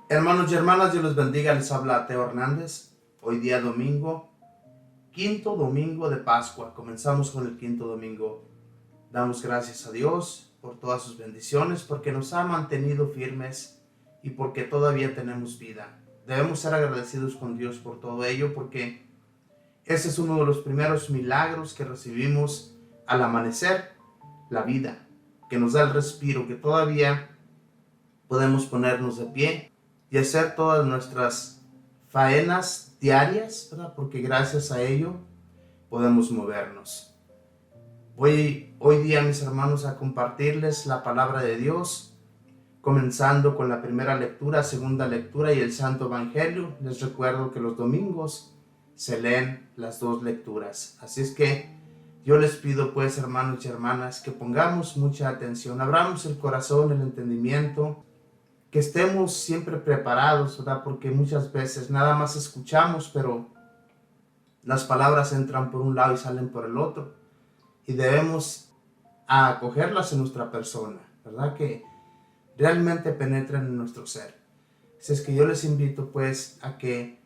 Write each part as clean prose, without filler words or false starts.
Hermanos y hermanas, Dios les bendiga, les habla Teo Hernández. Hoy día domingo, quinto domingo de Pascua. Comenzamos con el quinto domingo. Damos gracias a Dios por todas sus bendiciones, porque nos ha mantenido firmes y porque todavía tenemos vida. Debemos ser agradecidos con Dios por todo ello, porque ese es uno de los primeros milagros que recibimos al amanecer, la vida, que nos da el respiro, que todavía podemos ponernos de pie y hacer todas nuestras faenas diarias, ¿verdad? Porque gracias a ello podemos movernos. Voy hoy día, mis hermanos, a compartirles la palabra de Dios, comenzando con la primera lectura, segunda lectura y el Santo Evangelio. Les recuerdo que los domingos se leen las dos lecturas. Así es que yo les pido, pues, hermanos y hermanas, que pongamos mucha atención, abramos el corazón, el entendimiento, que estemos siempre preparados, ¿verdad? Porque muchas veces nada más escuchamos, pero las palabras entran por un lado y salen por el otro. Y debemos acogerlas en nuestra persona, ¿verdad? Que realmente penetren en nuestro ser. Así es que yo les invito, pues, a que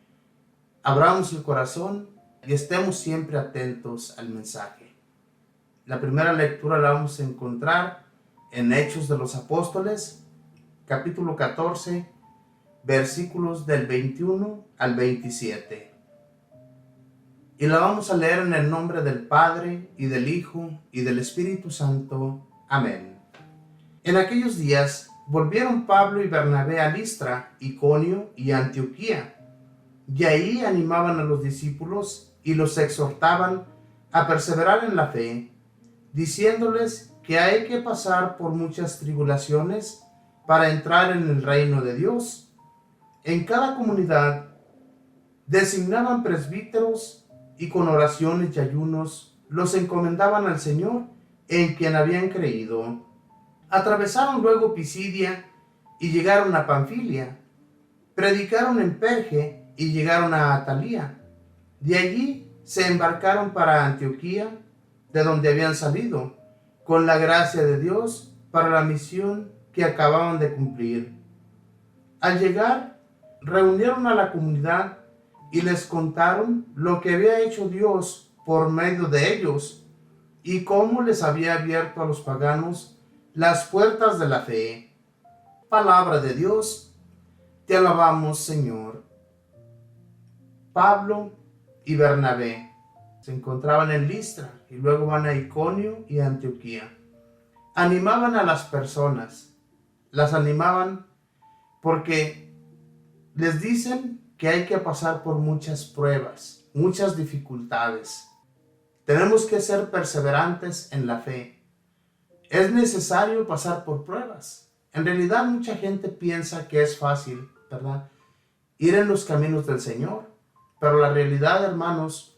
abramos el corazón y estemos siempre atentos al mensaje. La primera lectura la vamos a encontrar en Hechos de los Apóstoles, capítulo 14, versículos del 21 al 27. Y la vamos a leer en el nombre del Padre, y del Hijo, y del Espíritu Santo. Amén. En aquellos días volvieron Pablo y Bernabé a Listra, Iconio y Antioquía, y ahí animaban a los discípulos y los exhortaban a perseverar en la fe, diciéndoles que hay que pasar por muchas tribulaciones para entrar en el reino de Dios. En cada comunidad designaban presbíteros y con oraciones y ayunos los encomendaban al Señor en quien habían creído. Atravesaron luego Pisidia y llegaron a Panfilia. Predicaron en Perge y llegaron a Atalía. De allí se embarcaron para Antioquía, de donde habían salido, con la gracia de Dios para la misión que acababan de cumplir. Al llegar, reunieron a la comunidad y les contaron lo que había hecho Dios por medio de ellos y cómo les había abierto a los paganos las puertas de la fe. Palabra de Dios, te alabamos, Señor. Pablo y Bernabé se encontraban en Listra y luego van a Iconio y Antioquía. Animaban a las personas, las animaban porque les dicen que hay que pasar por muchas pruebas, muchas dificultades. Tenemos que ser perseverantes en la fe. Es necesario pasar por pruebas. En realidad mucha gente piensa que es fácil, ¿verdad?, ir en los caminos del Señor. Pero la realidad, hermanos,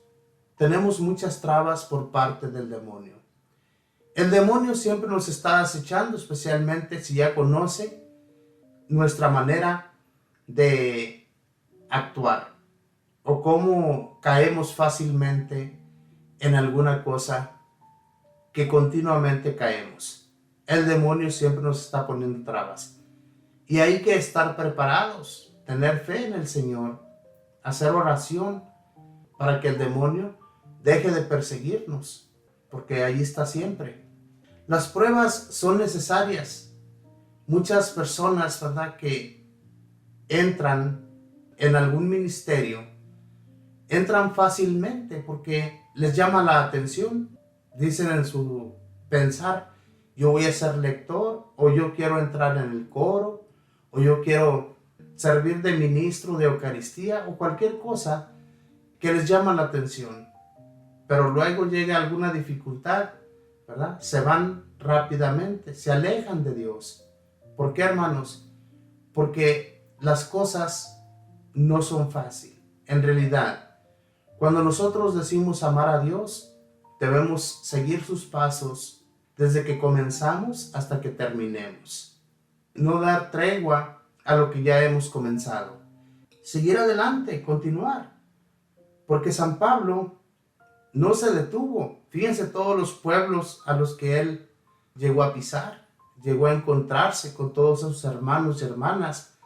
tenemos muchas trabas por parte del demonio. El demonio siempre nos está acechando, especialmente si ya conoce nuestra manera de actuar o cómo caemos fácilmente en alguna cosa que continuamente caemos. El demonio siempre nos está poniendo trabas y hay que estar preparados, tener fe en el Señor, hacer oración para que el demonio deje de perseguirnos, porque ahí está siempre. Las pruebas son necesarias. Muchas personas, ¿verdad?, que entran en algún ministerio, entran fácilmente porque les llama la atención. Dicen en su pensar, yo voy a ser lector, o yo quiero entrar en el coro, o yo quiero servir de ministro de Eucaristía, o cualquier cosa que les llama la atención. Pero luego llega alguna dificultad, ¿verdad? Se van rápidamente, se alejan de Dios. ¿Por qué, hermanos? Porque las cosas no son fáciles. En realidad, cuando nosotros decimos amar a Dios, debemos seguir sus pasos desde que comenzamos hasta que terminemos. No dar tregua a lo que ya hemos comenzado. Seguir adelante, continuar. Porque San Pablo no se detuvo. Fíjense todos los pueblos a los que él llegó a pisar. Llegó a encontrarse con todos sus hermanos y hermanas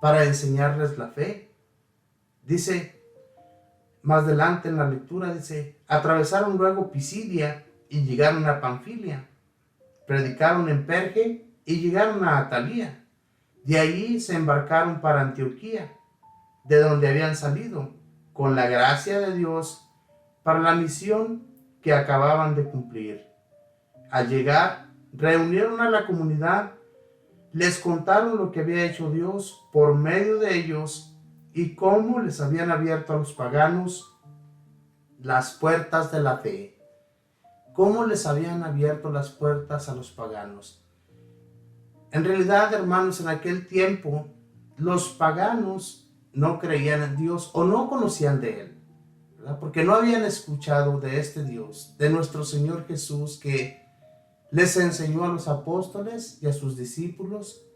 para enseñarles la fe. Dice, más adelante en la lectura, dice, atravesaron luego Pisidia y llegaron a Panfilia. Predicaron en Perge y llegaron a Atalía. De allí se embarcaron para Antioquía, de donde habían salido, con la gracia de Dios, para la misión que acababan de cumplir. Al llegar, reunieron a la comunidad, les contaron lo que había hecho Dios por medio de ellos y cómo les habían abierto a los paganos las puertas de la fe. Cómo les habían abierto las puertas a los paganos. En realidad, hermanos, en aquel tiempo, los paganos no creían en Dios o no conocían de Él, ¿verdad? Porque no habían escuchado de este Dios, de nuestro Señor Jesús, que les enseñó a los apóstoles y a sus discípulos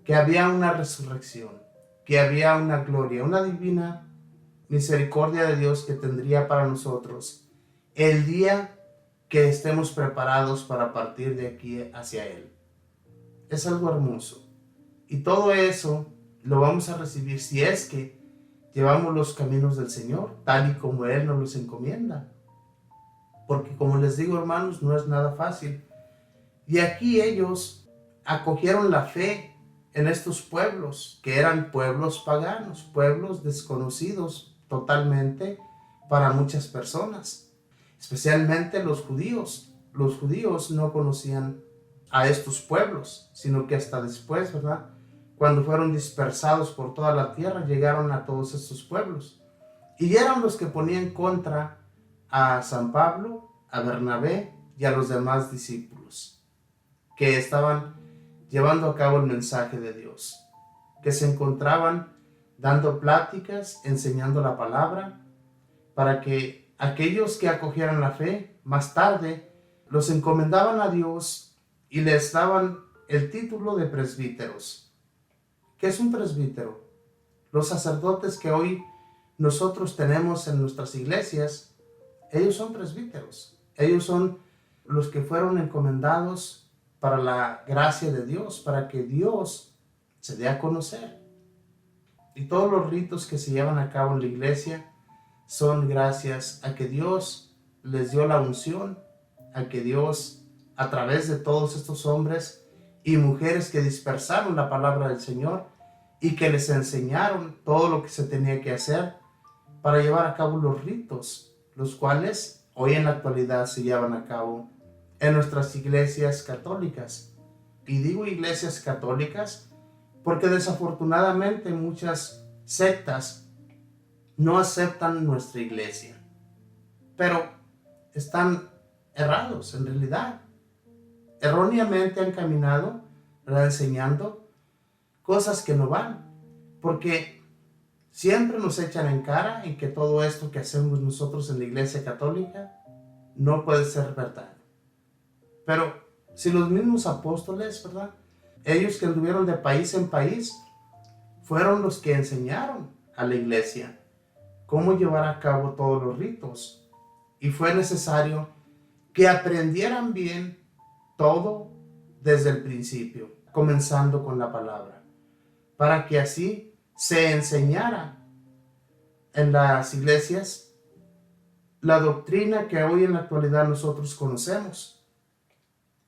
que había una resurrección, que había una gloria, una divina misericordia de Dios que tendría para nosotros el día que estemos preparados para partir de aquí hacia Él. Es algo hermoso. Y todo eso lo vamos a recibir si es que llevamos los caminos del Señor, tal y como Él nos los encomienda. Porque como les digo, hermanos, no es nada fácil. Y aquí ellos acogieron la fe en estos pueblos, que eran pueblos paganos, pueblos desconocidos totalmente para muchas personas, especialmente los judíos. Los judíos no conocían a estos pueblos, sino que hasta después, ¿verdad?, cuando fueron dispersados por toda la tierra, llegaron a todos estos pueblos. Y eran los que ponían contra a San Pablo, a Bernabé y a los demás discípulos que estaban llevando a cabo el mensaje de Dios, que se encontraban dando pláticas, enseñando la palabra, para que aquellos que acogieran la fe, más tarde, los encomendaban a Dios y les daban el título de presbíteros. ¿Qué es un presbítero? Los sacerdotes que hoy nosotros tenemos en nuestras iglesias, ellos son presbíteros. Ellos son los que fueron encomendados para la gracia de Dios, para que Dios se dé a conocer. Y todos los ritos que se llevan a cabo en la iglesia son gracias a que Dios les dio la unción, a que Dios, a través de todos estos hombres y mujeres que dispersaron la palabra del Señor y que les enseñaron todo lo que se tenía que hacer para llevar a cabo los ritos, los cuales hoy en la actualidad se llevan a cabo en nuestras iglesias católicas. Y digo iglesias católicas porque desafortunadamente muchas sectas no aceptan nuestra iglesia, pero están errados en realidad. Erróneamente han caminado, ¿verdad?, enseñando cosas que no van, porque siempre nos echan en cara en que todo esto que hacemos nosotros en la iglesia católica no puede ser verdad. Pero si los mismos apóstoles, ¿verdad?, ellos que anduvieron de país en país, fueron los que enseñaron a la iglesia cómo llevar a cabo todos los ritos. Y fue necesario que aprendieran bien todo desde el principio, comenzando con la palabra, para que así se enseñara en las iglesias la doctrina que hoy en la actualidad nosotros conocemos.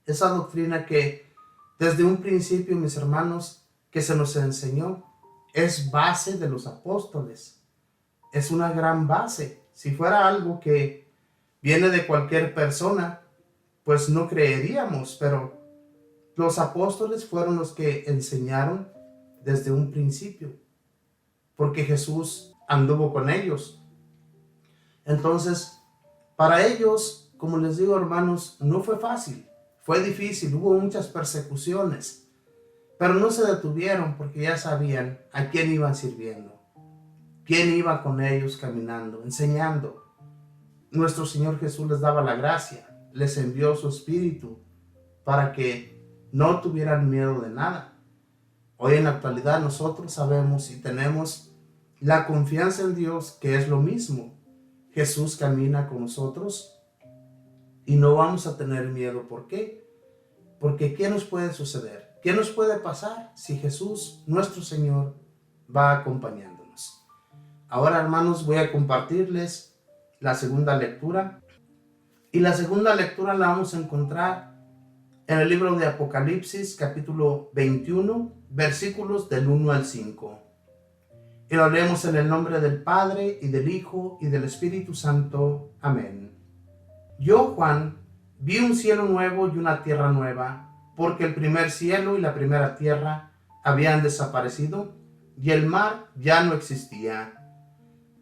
Esa doctrina que desde un principio, mis hermanos, que se nos enseñó, es base de los apóstoles. Es una gran base. Si fuera algo que viene de cualquier persona, pues no creeríamos, pero los apóstoles fueron los que enseñaron desde un principio, porque Jesús anduvo con ellos. Entonces, para ellos, como les digo, hermanos, no fue fácil, fue difícil, hubo muchas persecuciones, pero no se detuvieron porque ya sabían a quién iban sirviendo, quién iba con ellos caminando, enseñando. Nuestro Señor Jesús les daba la gracia, les envió su Espíritu para que no tuvieran miedo de nada. Hoy en la actualidad nosotros sabemos y tenemos la confianza en Dios, que es lo mismo. Jesús camina con nosotros y no vamos a tener miedo. ¿Por qué? Porque ¿qué nos puede suceder? ¿Qué nos puede pasar si Jesús, nuestro Señor, va acompañándonos. Ahora, hermanos, voy a compartirles la segunda lectura. Y la segunda lectura la vamos a encontrar en el libro de Apocalipsis, capítulo 21, versículos del 1 al 5. Y lo leemos en el nombre del Padre, y del Hijo, y del Espíritu Santo. Amén. Yo, Juan, vi un cielo nuevo y una tierra nueva, porque el primer cielo y la primera tierra habían desaparecido, y el mar ya no existía.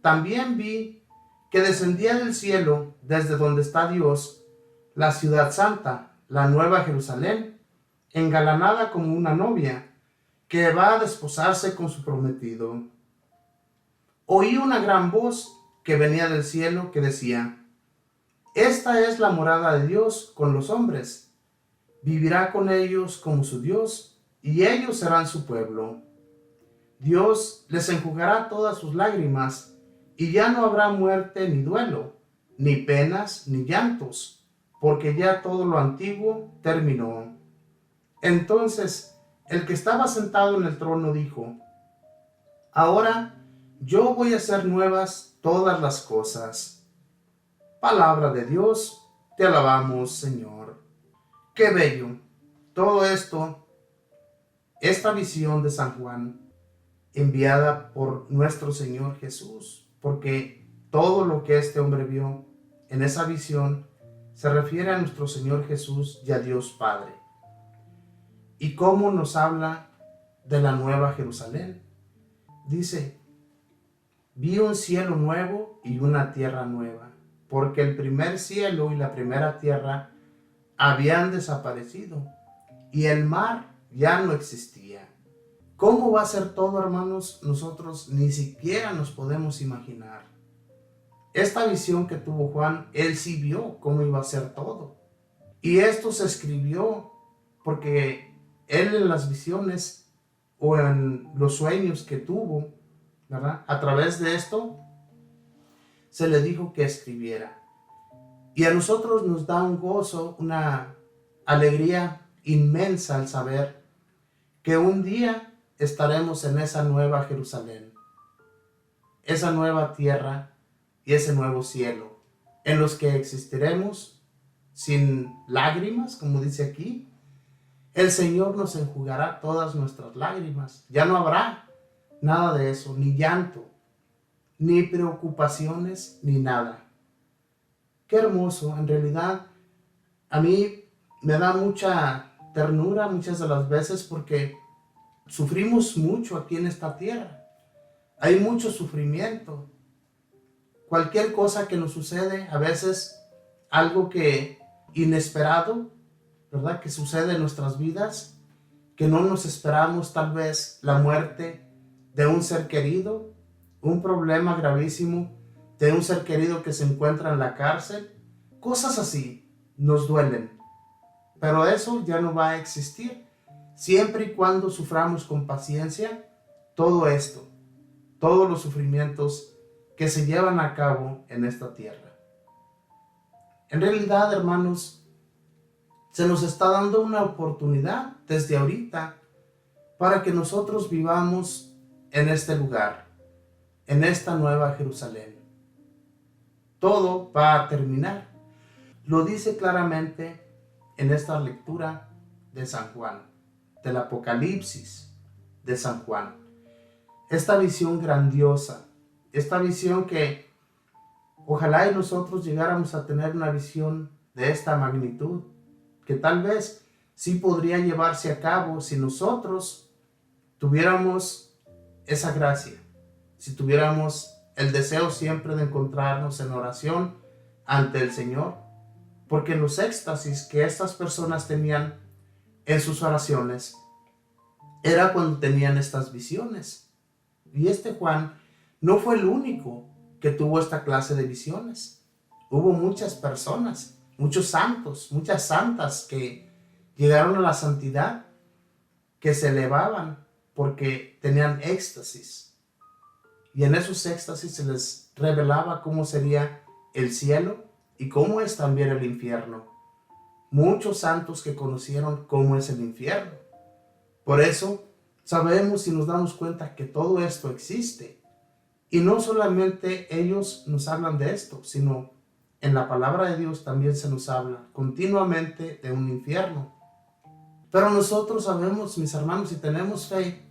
También vi que descendía del cielo, desde donde está Dios, la ciudad santa, la nueva Jerusalén, engalanada como una novia, que va a desposarse con su prometido. Oí una gran voz que venía del cielo que decía: Esta es la morada de Dios con los hombres. Vivirá con ellos como su Dios, y ellos serán su pueblo. Dios les enjugará todas sus lágrimas, y ya no habrá muerte ni duelo, ni penas ni llantos, porque ya todo lo antiguo terminó. Entonces el que estaba sentado en el trono dijo: Ahora yo voy a hacer nuevas todas las cosas. Palabra de Dios, te alabamos, Señor. Qué bello todo esto, esta visión de San Juan, enviada por nuestro Señor Jesús, porque todo lo que este hombre vio en esa visión se refiere a nuestro Señor Jesús y a Dios Padre. ¿Y cómo nos habla de la nueva Jerusalén? Dice: vi un cielo nuevo y una tierra nueva, porque el primer cielo y la primera tierra habían desaparecido, y el mar ya no existía. ¿Cómo va a ser todo, hermanos? Nosotros ni siquiera nos podemos imaginar. Esta visión que tuvo Juan, él sí vio cómo iba a ser todo. Y esto se escribió porque él en las visiones o en los sueños que tuvo, ¿verdad? A través de esto se le dijo que escribiera. Y a nosotros nos da un gozo, una alegría inmensa al saber que un día estaremos en esa nueva Jerusalén, esa nueva tierra y ese nuevo cielo, en los que existiremos sin lágrimas, como dice aquí. El Señor nos enjugará todas nuestras lágrimas. Ya no habrá nada de eso, ni llanto, ni preocupaciones, ni nada. Qué hermoso. En realidad, a mí me da mucha ternura muchas de las veces porque sufrimos mucho aquí en esta tierra. Hay mucho sufrimiento. Cualquier cosa que nos sucede, a veces algo que inesperado, ¿verdad? Que sucede en nuestras vidas, que no nos esperamos, tal vez la muerte de un ser querido, un problema gravísimo de un ser querido que se encuentra en la cárcel. Cosas así nos duelen, pero eso ya no va a existir siempre y cuando suframos con paciencia todo esto, todos los sufrimientos que se llevan a cabo en esta tierra. En realidad, hermanos, se nos está dando una oportunidad desde ahorita para que nosotros vivamos en este lugar, en esta nueva Jerusalén. Todo va a terminar. Lo dice claramente en esta lectura de San Juan, del Apocalipsis de San Juan. Esta visión grandiosa, esta visión que ojalá y nosotros llegáramos a tener una visión de esta magnitud, que tal vez sí podría llevarse a cabo si nosotros tuviéramos esa gracia, si tuviéramos el deseo siempre de encontrarnos en oración ante el Señor, porque en los éxtasis que estas personas tenían en sus oraciones era cuando tenían estas visiones. Y este Juan no fue el único que tuvo esta clase de visiones. Hubo muchas personas, muchos santos, muchas santas que llegaron a la santidad, que se elevaban porque tenían éxtasis. Y en esos éxtasis se les revelaba cómo sería el cielo y cómo es también el infierno. Muchos santos que conocieron cómo es el infierno. Por eso sabemos y nos damos cuenta que todo esto existe. Y no solamente ellos nos hablan de esto, sino en la palabra de Dios también se nos habla continuamente de un infierno. Pero nosotros sabemos, mis hermanos, y tenemos fe,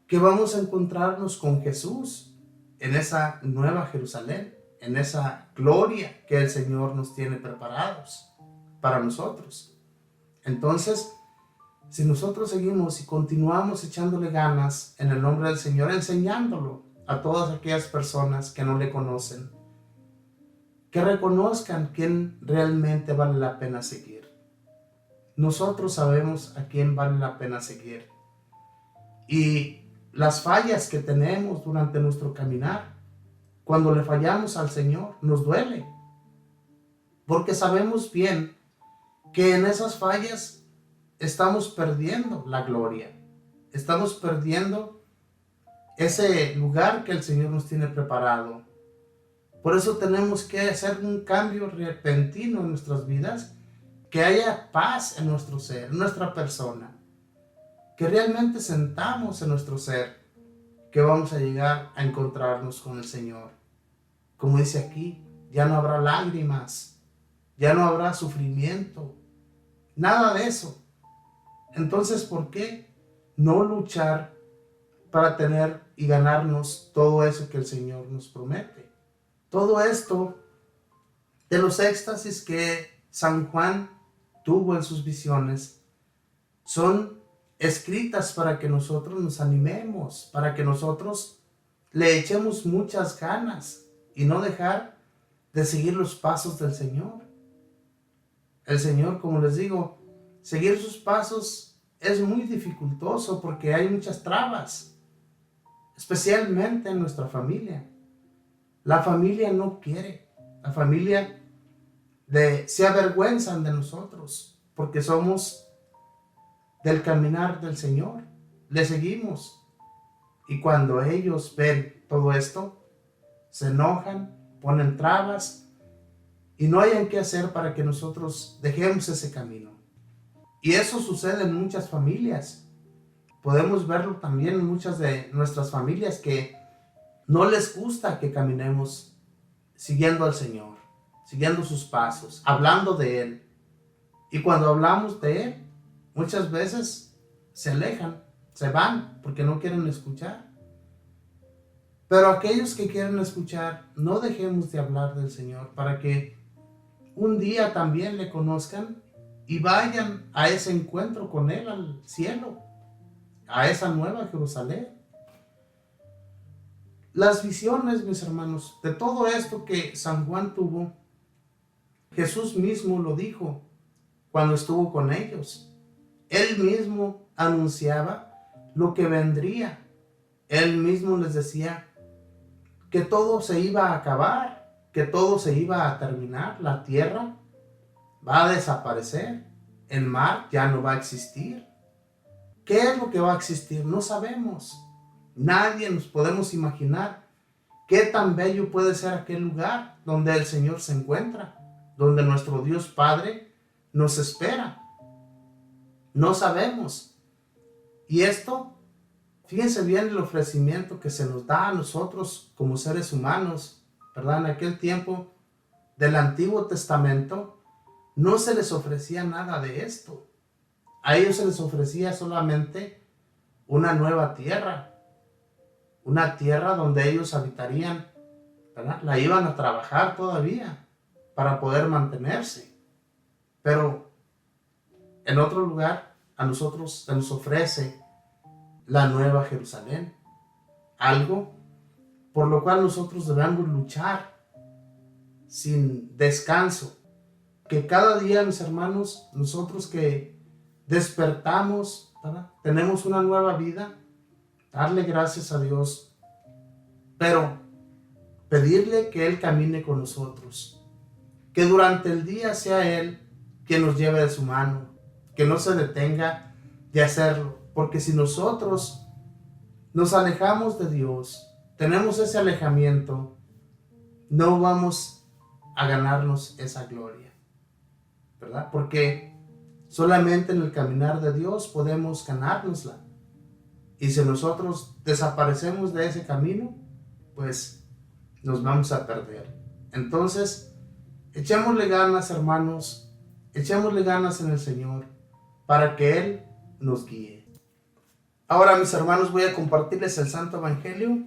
que vamos a encontrarnos con Jesús en esa nueva Jerusalén, en esa gloria que el Señor nos tiene preparados para nosotros. Entonces, si nosotros seguimos y continuamos echándole ganas en el nombre del Señor, enseñándolo a todas aquellas personas que no le conocen, que reconozcan quién realmente vale la pena seguir. Nosotros sabemos a quién vale la pena seguir. Y las fallas que tenemos durante nuestro caminar, cuando le fallamos al Señor, nos duele. Porque sabemos bien que en esas fallas estamos perdiendo la gloria. Estamos perdiendo ese lugar que el Señor nos tiene preparado. Por eso tenemos que hacer un cambio repentino en nuestras vidas, que haya paz en nuestro ser, en nuestra persona, que realmente sentamos en nuestro ser, que vamos a llegar a encontrarnos con el Señor. Como dice aquí, ya no habrá lágrimas, ya no habrá sufrimiento, nada de eso. Entonces, ¿por qué no luchar para tener y ganarnos todo eso que el Señor nos promete? Todo esto de los éxtasis que San Juan tuvo en sus visiones son escritas para que nosotros nos animemos, para que nosotros le echemos muchas ganas y no dejar de seguir los pasos del Señor. El Señor, como les digo, seguir sus pasos es muy dificultoso porque hay muchas trabas, especialmente en nuestra familia. La familia no quiere, la familia se avergüenzan de nosotros porque somos del caminar del Señor, le seguimos. Y cuando ellos ven todo esto, se enojan, ponen trabas y no hayan qué hacer para que nosotros dejemos ese camino. Y eso sucede en muchas familias. Podemos verlo también en muchas de nuestras familias que no les gusta que caminemos siguiendo al Señor, siguiendo sus pasos, hablando de Él. Y cuando hablamos de Él, muchas veces se alejan, se van porque no quieren escuchar. Pero aquellos que quieren escuchar, no dejemos de hablar del Señor para que un día también le conozcan y vayan a ese encuentro con Él al cielo, a esa nueva Jerusalén. Las visiones, mis hermanos, de todo esto que San Juan tuvo, Jesús mismo lo dijo cuando estuvo con ellos. Él mismo anunciaba lo que vendría. Él mismo les decía que todo se iba a acabar, que todo se iba a terminar. La tierra va a desaparecer, el mar ya no va a existir. ¿Qué es lo que va a existir? No sabemos. Nadie nos podemos imaginar qué tan bello puede ser aquel lugar donde el Señor se encuentra, donde nuestro Dios Padre nos espera. No sabemos. Y esto, fíjense bien el ofrecimiento que se nos da a nosotros como seres humanos, ¿verdad? En aquel tiempo del Antiguo Testamento no se les ofrecía nada de esto. A ellos se les ofrecía solamente una nueva tierra, una tierra donde ellos habitarían, ¿verdad? La iban a trabajar todavía para poder mantenerse. Pero en otro lugar a nosotros se nos ofrece la nueva Jerusalén, algo por lo cual nosotros debemos luchar sin descanso. Que cada día, mis hermanos, nosotros que despertamos, ¿verdad? Tenemos una nueva vida, darle gracias a Dios, pero pedirle que Él camine con nosotros, que durante el día sea Él quien nos lleve de su mano, que no se detenga de hacerlo, porque si nosotros nos alejamos de Dios, tenemos ese alejamiento, no vamos a ganarnos esa gloria, ¿verdad? Porque solamente en el caminar de Dios podemos ganárnosla. Y si nosotros desaparecemos de ese camino, pues nos vamos a perder. Entonces, echémosle ganas, hermanos, echémosle ganas en el Señor para que Él nos guíe. Ahora, mis hermanos, voy a compartirles el Santo Evangelio.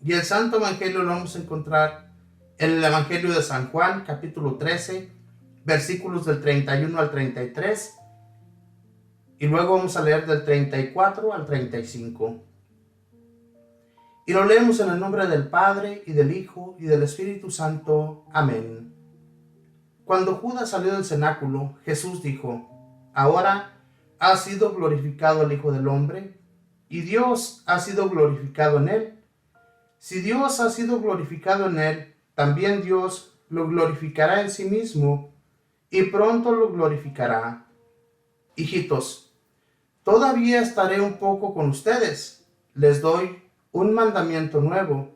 Y el Santo Evangelio lo vamos a encontrar en el Evangelio de San Juan, capítulo 13, versículos del 31 al 33. Y luego vamos a leer del 34 al 35. Y lo leemos en el nombre del Padre, y del Hijo, y del Espíritu Santo. Amén. Cuando Judas salió del cenáculo, Jesús dijo: Ahora ha sido glorificado el Hijo del Hombre, y Dios ha sido glorificado en él. Si Dios ha sido glorificado en él, también Dios lo glorificará en sí mismo, y pronto lo glorificará. Hijitos, todavía estaré un poco con ustedes. Les doy un mandamiento nuevo: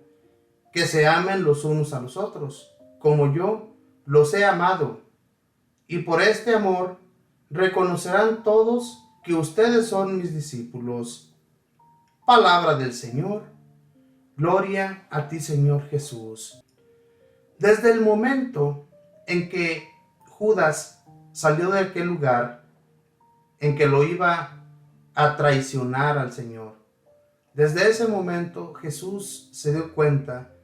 que se amen los unos a los otros, como yo los he amado. Y por este amor reconocerán todos que ustedes son mis discípulos. Palabra del Señor. Gloria a ti, Señor Jesús. Desde el momento en que Judas salió de aquel lugar, en que lo iba a traicionar al Señor, desde ese momento Jesús se dio cuenta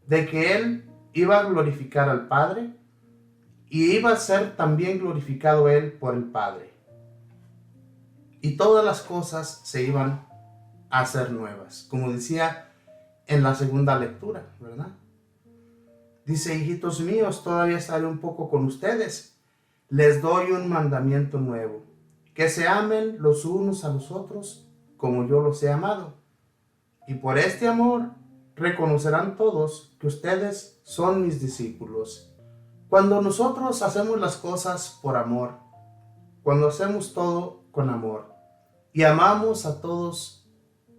de que Él iba a glorificar al Padre y iba a ser también glorificado Él por el Padre. Y todas las cosas se iban a hacer nuevas, como decía en la segunda lectura, ¿verdad? Dice: hijitos míos, todavía estaré un poco con ustedes. Les doy un mandamiento nuevo: que se amen los unos a los otros como yo los he amado. Y por este amor reconocerán todos que ustedes son mis discípulos. Cuando nosotros hacemos las cosas por amor, cuando hacemos todo con amor y amamos a todos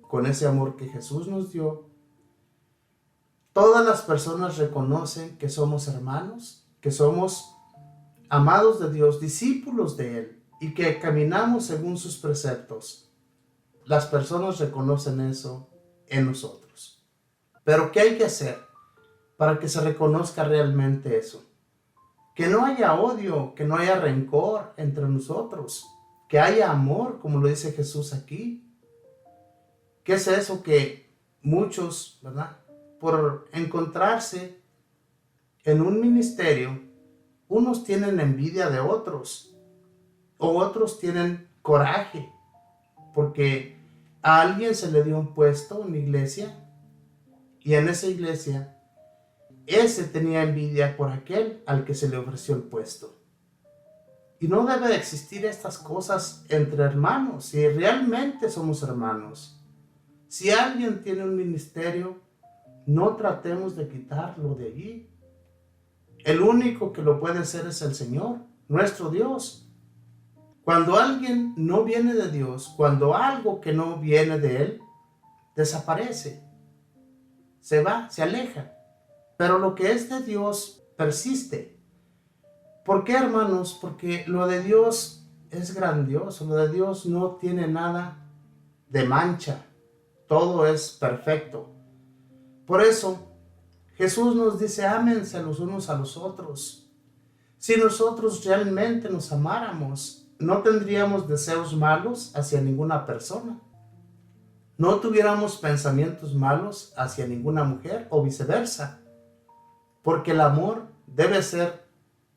con ese amor que Jesús nos dio, todas las personas reconocen que somos hermanos, que somos amados de Dios, discípulos de Él, y que caminamos según sus preceptos. Las personas reconocen eso en nosotros. Pero ¿qué hay que hacer para que se reconozca realmente eso? Que no haya odio, que no haya rencor entre nosotros, que haya amor, como lo dice Jesús aquí. ¿Qué es eso que muchos, verdad, por encontrarse en un ministerio, unos tienen envidia de otros, o otros tienen coraje porque a alguien se le dio un puesto en la iglesia, y en esa iglesia ese tenía envidia por aquel al que se le ofreció el puesto? Y no debe de existir estas cosas entre hermanos, si realmente somos hermanos. Si alguien tiene un ministerio, no tratemos de quitarlo de allí. El único que lo puede hacer es el Señor, nuestro Dios. Cuando alguien no viene de Dios, cuando algo que no viene de Él, desaparece, se va, se aleja. Pero lo que es de Dios persiste. ¿Por qué, hermanos? Porque lo de Dios es grandioso, lo de Dios no tiene nada de mancha, todo es perfecto. Por eso, Jesús nos dice: ámense los unos a los otros. Si nosotros realmente nos amáramos, no tendríamos deseos malos hacia ninguna persona. No tuviéramos pensamientos malos hacia ninguna mujer o viceversa. Porque el amor debe ser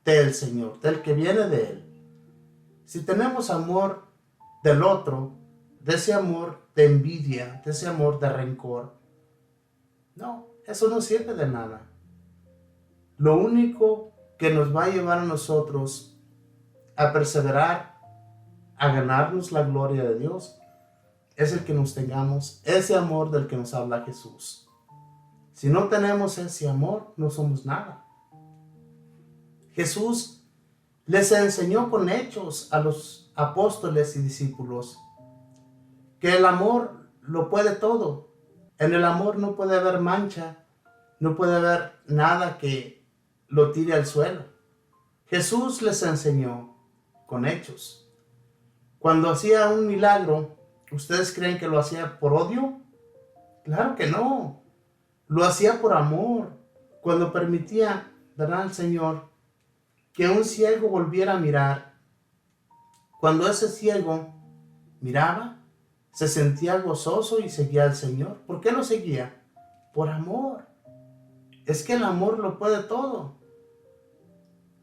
del Señor, del que viene de Él. Si tenemos amor del otro, de ese amor de envidia, de ese amor de rencor, no, eso no sirve de nada. Lo único que nos va a llevar a nosotros a perseverar, a ganarnos la gloria de Dios, es el que nos tengamos ese amor del que nos habla Jesús. Si no tenemos ese amor, no somos nada. Jesús les enseñó con hechos a los apóstoles y discípulos que el amor lo puede todo. En el amor no puede haber mancha, no puede haber nada que lo tire al suelo. Jesús les enseñó con hechos. Cuando hacía un milagro, ¿Ustedes creen que lo hacía por odio? Claro que no. Lo hacía por amor. Cuando permitía, ¿verdad?, al Señor que un ciego volviera a mirar. Cuando ese ciego miraba, se sentía gozoso y seguía al Señor. ¿Por qué lo seguía? Por amor. Es que el amor lo puede todo.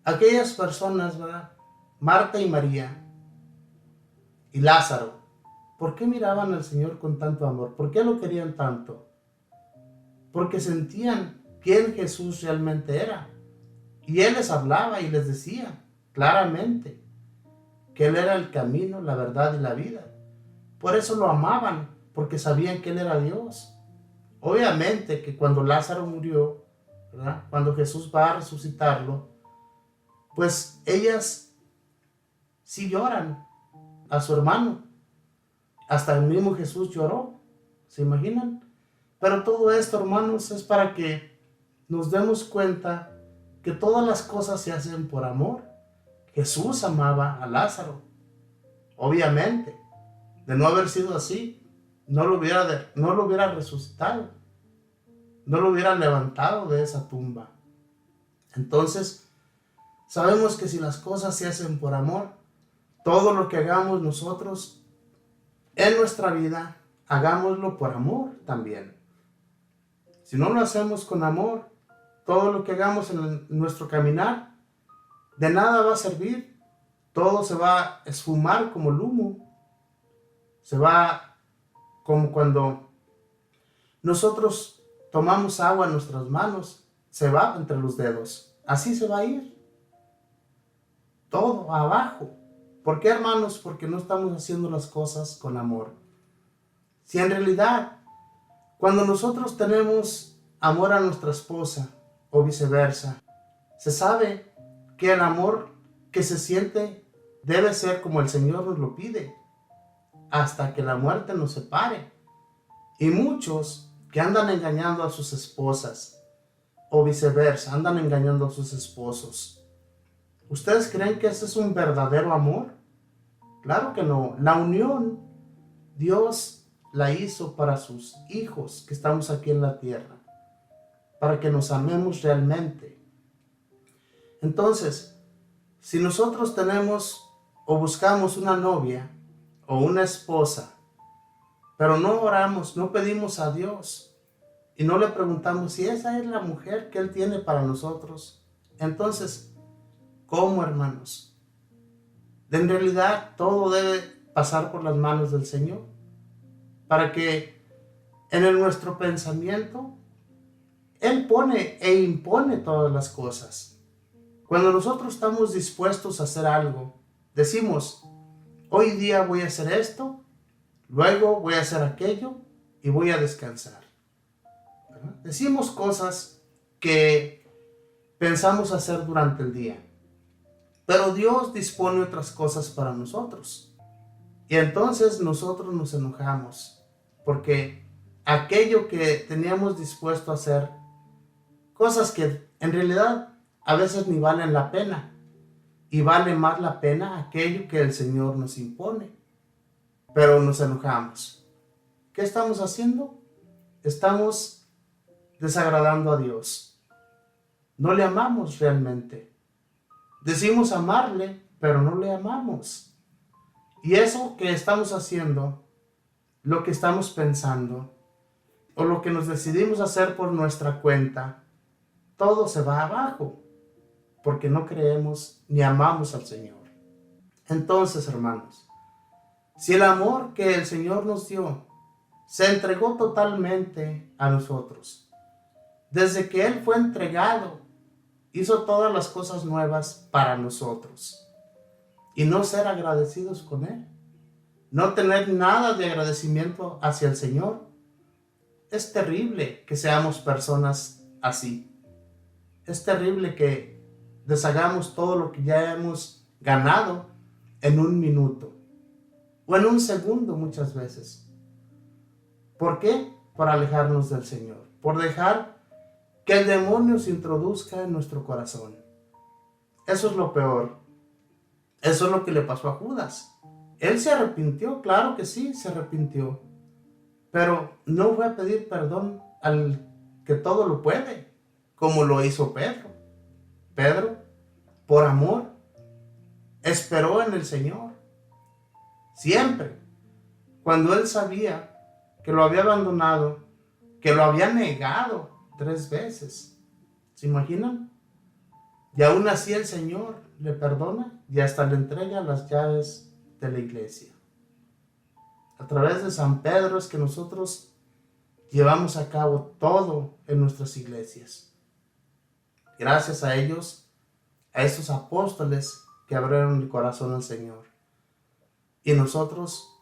Aquellas personas, ¿verdad?, Marta y María y Lázaro, ¿por qué miraban al Señor con tanto amor? ¿Por qué lo querían tanto? Porque sentían quién Jesús realmente era. Y Él les hablaba y les decía claramente que Él era el camino, la verdad y la vida. Por eso lo amaban, porque sabían que Él era Dios. Obviamente que cuando Lázaro murió, ¿verdad?, cuando Jesús va a resucitarlo, pues ellas sí lloran a su hermano. Hasta el mismo Jesús lloró, ¿se imaginan? Pero todo esto, hermanos, es para que nos demos cuenta que todas las cosas se hacen por amor. Jesús amaba a Lázaro. Obviamente, de no haber sido así, no lo hubiera resucitado, no lo hubiera levantado de esa tumba. Entonces, sabemos que si las cosas se hacen por amor, todo lo que hagamos nosotros en nuestra vida, hagámoslo por amor también. Si no lo hacemos con amor, todo lo que hagamos en nuestro caminar, de nada va a servir. Todo se va a esfumar como el humo. Se va como cuando nosotros tomamos agua en nuestras manos, se va entre los dedos. Así se va a ir. Todo abajo. ¿Por qué, hermanos? Porque no estamos haciendo las cosas con amor. Si en realidad, cuando nosotros tenemos amor a nuestra esposa o viceversa, se sabe que el amor que se siente debe ser como el Señor nos lo pide, hasta que la muerte nos separe. Y muchos que andan engañando a sus esposas o viceversa, andan engañando a sus esposos. ¿Ustedes creen que ese es un verdadero amor? Claro que no. La unión, Dios la hizo para sus hijos que estamos aquí en la tierra, para que nos amemos realmente. Entonces, si nosotros tenemos o buscamos una novia o una esposa, pero no oramos, no pedimos a Dios y no le preguntamos si esa es la mujer que Él tiene para nosotros, entonces, ¿cómo, hermanos? En realidad, todo debe pasar por las manos del Señor, para que en nuestro pensamiento Él pone e impone todas las cosas. Cuando nosotros estamos dispuestos a hacer algo, decimos, hoy día voy a hacer esto, luego voy a hacer aquello y voy a descansar. ¿Verdad? Decimos cosas que pensamos hacer durante el día, pero Dios dispone otras cosas para nosotros. Y entonces nosotros nos enojamos, porque aquello que teníamos dispuesto a hacer, cosas que en realidad a veces ni valen la pena, y vale más la pena aquello que el Señor nos impone, pero nos enojamos. ¿Qué estamos haciendo? Estamos desagradando a Dios. No le amamos realmente. Decimos amarle, pero no le amamos. Y eso que estamos haciendo, lo que estamos pensando, o lo que nos decidimos hacer por nuestra cuenta, todo se va abajo, porque no creemos ni amamos al Señor. Entonces, hermanos, si el amor que el Señor nos dio se entregó totalmente a nosotros, desde que Él fue entregado, hizo todas las cosas nuevas para nosotros, y no ser agradecidos con Él, no tener nada de agradecimiento hacia el Señor, es terrible que seamos personas así. Es terrible que deshagamos todo lo que ya hemos ganado en un minuto o en un segundo muchas veces. ¿Por qué? Por alejarnos del Señor, por dejar que el demonio se introduzca en nuestro corazón. Eso es lo peor. Eso es lo que le pasó a Judas. Él se arrepintió, claro que sí, se arrepintió. Pero no fue a pedir perdón al que todo lo puede, como lo hizo Pedro. Pedro, por amor, esperó en el Señor. Siempre. Cuando él sabía que lo había abandonado, que lo había negado 3 veces. ¿Se imaginan? Y aún así el Señor le perdona y hasta le entrega las llaves de la iglesia. A través de San Pedro es que nosotros llevamos a cabo todo en nuestras iglesias. Gracias a ellos, a esos apóstoles que abrieron el corazón al Señor. Y nosotros,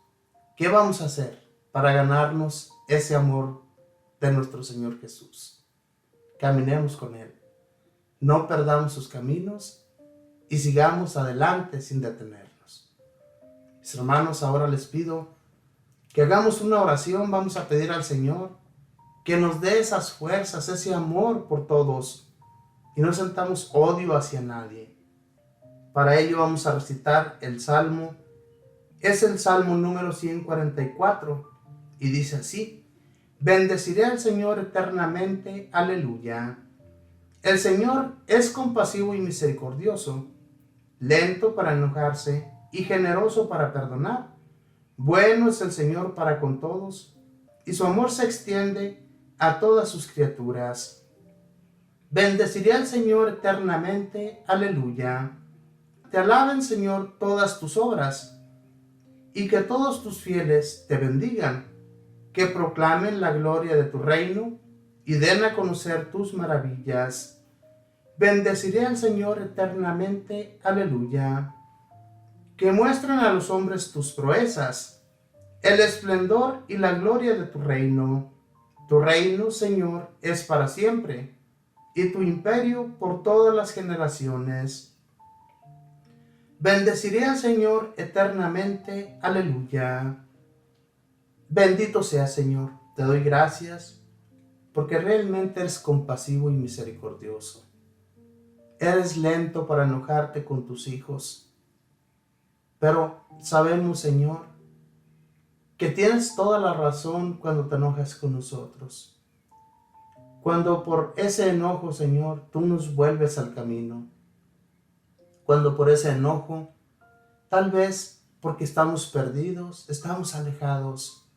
¿qué vamos a hacer para ganarnos ese amor de nuestro Señor Jesús? Caminemos con Él. No perdamos sus caminos y sigamos adelante sin detenernos. Mis hermanos, ahora les pido que hagamos una oración. Vamos a pedir al Señor que nos dé esas fuerzas, ese amor por todos y no sentamos odio hacia nadie. Para ello vamos a recitar el Salmo. Es el Salmo número 144 y dice así: bendeciré al Señor eternamente, aleluya. El Señor es compasivo y misericordioso, lento para enojarse y generoso para perdonar. Bueno es el Señor para con todos, y su amor se extiende a todas sus criaturas. Bendeciré al Señor eternamente, aleluya. Te alaben, Señor, todas tus obras, y que todos tus fieles te bendigan, que proclamen la gloria de tu reino y den a conocer tus maravillas. Bendeciré al Señor eternamente, aleluya. Que muestren a los hombres tus proezas, el esplendor y la gloria de tu reino. Tu reino, Señor, es para siempre, y tu imperio por todas las generaciones. Bendeciré al Señor eternamente, aleluya. Bendito seas, Señor, te doy gracias, porque realmente eres compasivo y misericordioso. Eres lento para enojarte con tus hijos, pero sabemos, Señor, que tienes toda la razón cuando te enojas con nosotros. Cuando por ese enojo, Señor, tú nos vuelves al camino. Cuando por ese enojo, tal vez porque estamos perdidos, estamos alejados,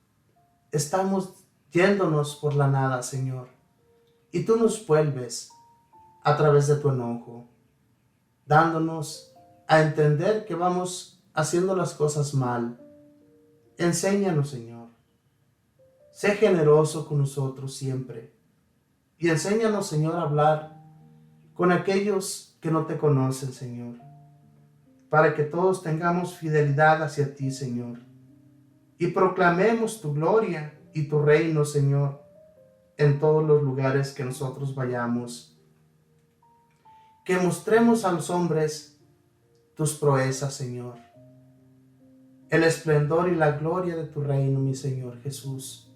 estamos yéndonos por la nada, Señor, y tú nos vuelves a través de tu enojo, dándonos a entender que vamos haciendo las cosas mal. Enséñanos, Señor. Sé generoso con nosotros siempre. Y enséñanos, Señor, a hablar con aquellos que no te conocen, Señor, para que todos tengamos fidelidad hacia ti, Señor, y proclamemos tu gloria y tu reino, Señor, en todos los lugares que nosotros vayamos. Que mostremos a los hombres tus proezas, Señor, el esplendor y la gloria de tu reino, mi Señor Jesús,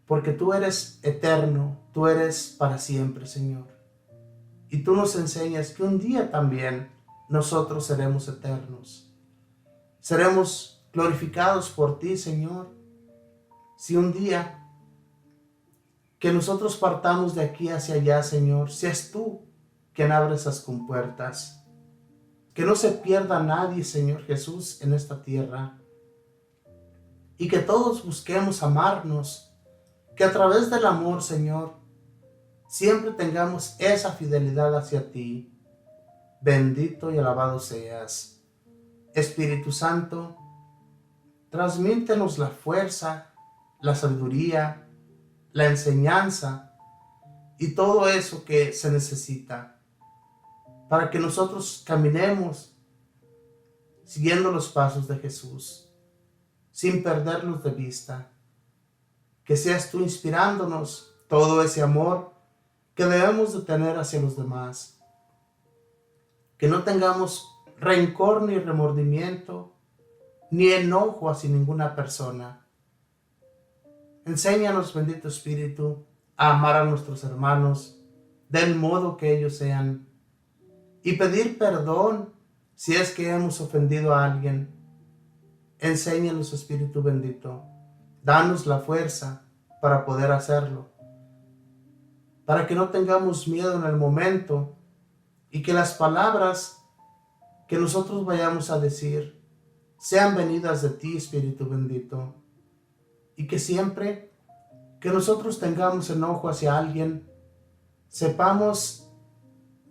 porque tú eres eterno, tú eres para siempre, Señor, y tú nos enseñas que un día también nosotros seremos eternos, seremos glorificados por ti, Señor, si un día que nosotros partamos de aquí hacia allá, Señor, seas tú quien abre esas compuertas. Que no se pierda nadie, Señor Jesús, en esta tierra. Y que todos busquemos amarnos. Que a través del amor, Señor, siempre tengamos esa fidelidad hacia ti. Bendito y alabado seas. Espíritu Santo, transmítenos la fuerza, la sabiduría, la enseñanza y todo eso que se necesita para que nosotros caminemos siguiendo los pasos de Jesús, sin perderlos de vista. Que seas tú inspirándonos todo ese amor que debemos de tener hacia los demás. Que no tengamos rencor ni remordimiento, ni enojo hacia ninguna persona. Enséñanos, bendito Espíritu, a amar a nuestros hermanos del modo que ellos sean y pedir perdón si es que hemos ofendido a alguien, Enséñanos, Espíritu bendito. Danos la fuerza para poder hacerlo, para que no tengamos miedo en el momento y que las palabras que nosotros vayamos a decir sean venidas de ti, Espíritu bendito, y que siempre que nosotros tengamos enojo hacia alguien, sepamos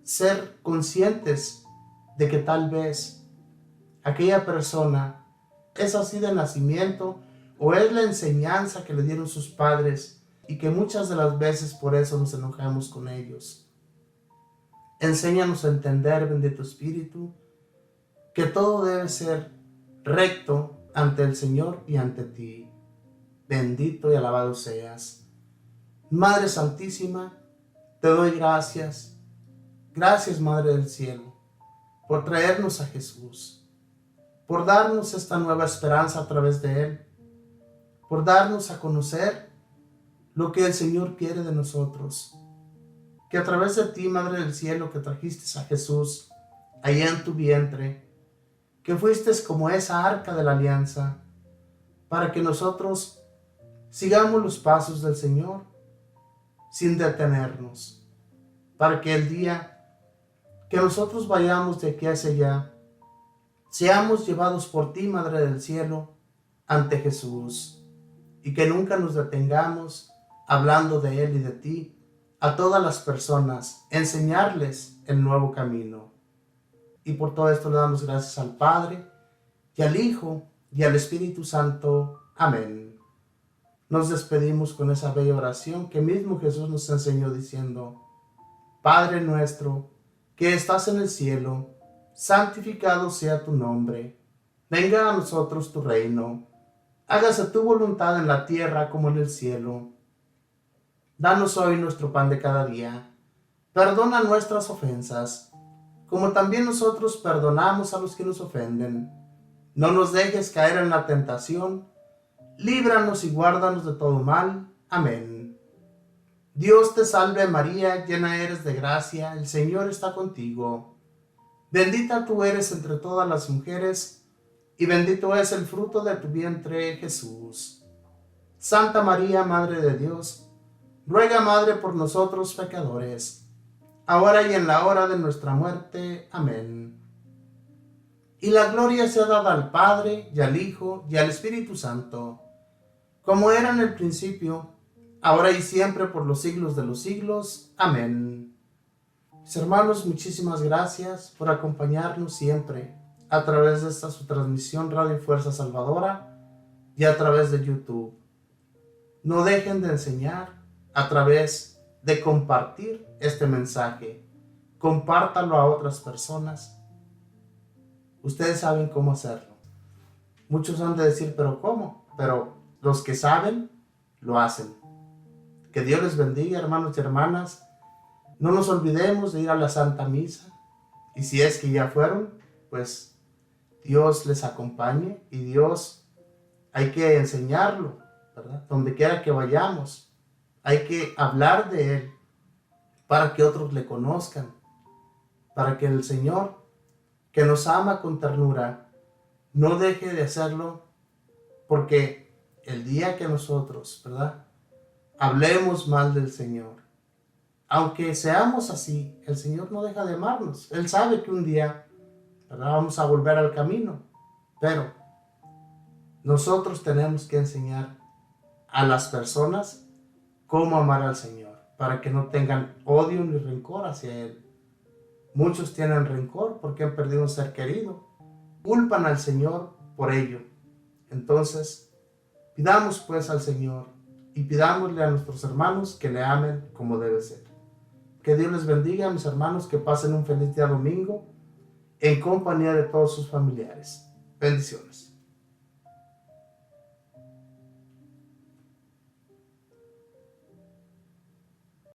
ser conscientes de que tal vez aquella persona es así de nacimiento o es la enseñanza que le dieron sus padres y que muchas de las veces por eso nos enojamos con ellos. Enséñanos a entender, bendito Espíritu, que todo debe ser recto ante el Señor y ante ti. Bendito y alabado seas. Madre Santísima, te doy gracias. Gracias, Madre del Cielo, por traernos a Jesús, por darnos esta nueva esperanza a través de Él, por darnos a conocer lo que el Señor quiere de nosotros. Que a través de ti, Madre del Cielo, que trajiste a Jesús allá en tu vientre, que fuiste como esa arca de la alianza, para que nosotros sigamos los pasos del Señor sin detenernos, para que el día que nosotros vayamos de aquí hacia allá, seamos llevados por ti, Madre del Cielo, ante Jesús, y que nunca nos detengamos hablando de Él y de ti a todas las personas, enseñarles el nuevo camino. Y por todo esto le damos gracias al Padre, y al Hijo, y al Espíritu Santo. Amén. Nos despedimos con esa bella oración que mismo Jesús nos enseñó diciendo: Padre nuestro, que estás en el cielo, santificado sea tu nombre. Venga a nosotros tu reino. Hágase tu voluntad en la tierra como en el cielo. Danos hoy nuestro pan de cada día. Perdona nuestras ofensas, como también nosotros perdonamos a los que nos ofenden. No nos dejes caer en la tentación. Líbranos y guárdanos de todo mal. Amén. Dios te salve María, llena eres de gracia, el Señor está contigo. Bendita tú eres entre todas las mujeres, y bendito es el fruto de tu vientre, Jesús. Santa María, Madre de Dios, ruega, Madre, por nosotros pecadores, ahora y en la hora de nuestra muerte. Amén. Y la gloria sea dada al Padre, y al Hijo, y al Espíritu Santo, como era en el principio, ahora y siempre, por los siglos de los siglos. Amén. Mis hermanos, muchísimas gracias por acompañarnos siempre a través de esta su transmisión Radio Fuerza Salvadora y a través de YouTube. No dejen de enseñar a través de compartir este mensaje. Compártalo a otras personas. Ustedes saben cómo hacerlo. Muchos han de decir, ¿pero cómo? Pero los que saben, lo hacen. Que Dios les bendiga, hermanos y hermanas. No nos olvidemos de ir a la Santa Misa. Y si es que ya fueron, pues Dios les acompañe. Y Dios hay que enseñarlo, ¿verdad? Donde quiera que vayamos, hay que hablar de Él para que otros le conozcan. Para que el Señor, que nos ama con ternura, no deje de hacerlo, porque el día que nosotros, ¿verdad?, hablemos mal del Señor, aunque seamos así, el Señor no deja de amarnos. Él sabe que un día, ¿verdad?, vamos a volver al camino, pero nosotros tenemos que enseñar a las personas cómo amar al Señor, para que no tengan odio ni rencor hacia Él. Muchos tienen rencor porque han perdido un ser querido, culpan al Señor por ello. Entonces, pidamos pues al Señor y pidámosle a nuestros hermanos que le amen como debe ser. Que Dios les bendiga, mis hermanos, que pasen un feliz día domingo en compañía de todos sus familiares. Bendiciones.